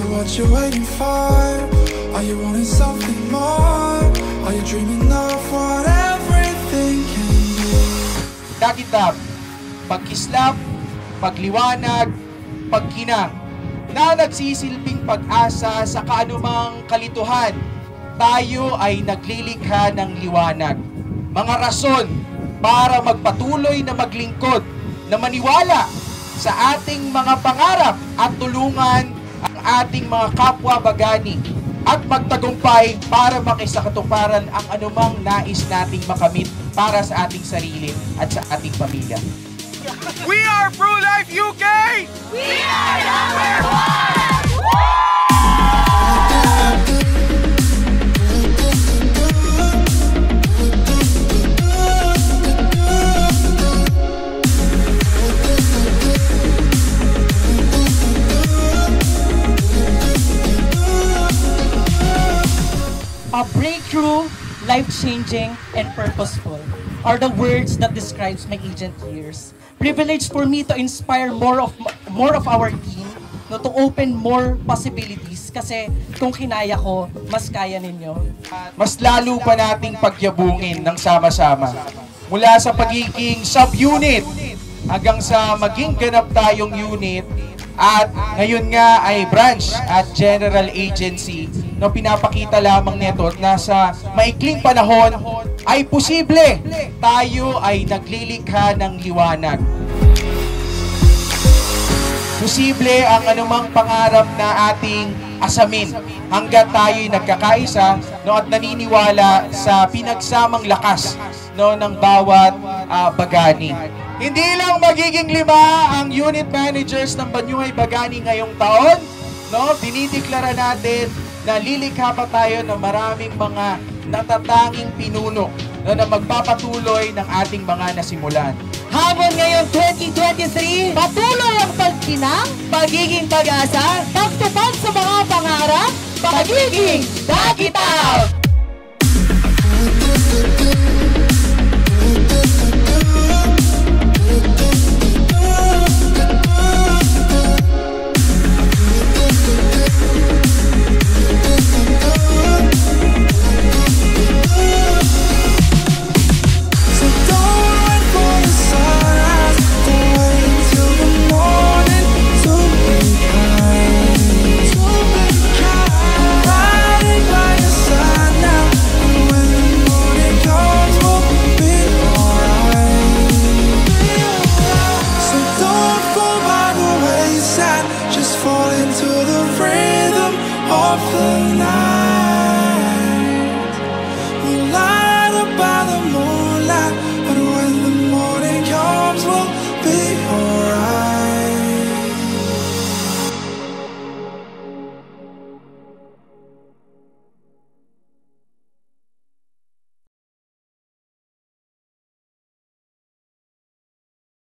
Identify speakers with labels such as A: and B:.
A: it what you're waiting for? Are you wanting something more? Are you dreaming of what everything can be?
B: Dakitab, pagkislap, pagliwanag, pagkinang, na nagsisilbing pag-asa sa kaanumang kalituhan, tayo ay naglilikha ng liwanag. Mga rason para magpatuloy na maglingkod, na maniwala sa ating mga pangarap at tulungan ang ating mga kapwa bagani at magtagumpay para makisakatuparan ang anumang nais nating makamit para sa ating sarili at sa ating pamilya.
C: We are Pro-Life UK!
D: We are number one!
E: A breakthrough, life-changing, and purposeful are the words that describes my agent years. Privilege for me to inspire more of our team, no, to open more possibilities kasi kung kinaya ko, mas kaya ninyo.
B: Mas lalo pa nating pagyabungin ng sama-sama. Mula sa pagiging sub-unit hanggang sa maging ganap tayong unit at ngayon nga ay branch at general agency na pinapakita lamang nito na sa maikling panahon ay posible tayo ay naglilikha ng liwanag. Posible ang anumang pangarap na ating asamin hanggat tayo'y nagkakaisa, no, at naniniwala sa pinagsamang lakas, no, ng bawat bagani. Hindi lang magiging 5 ang unit managers ng Banyuhay Bagani ngayong taon, no, dinideklara natin na lilikha pa tayo ng maraming mga natatanging pinuno, no, na magpapatuloy ng ating mga nasimulan.
D: Habang ngayon 2023, patuloy ang pagkinang, pagiging pag-asa, pagtupad sa mga pangarap, pagiging Dakitab!
A: Fall into the rhythm of the night.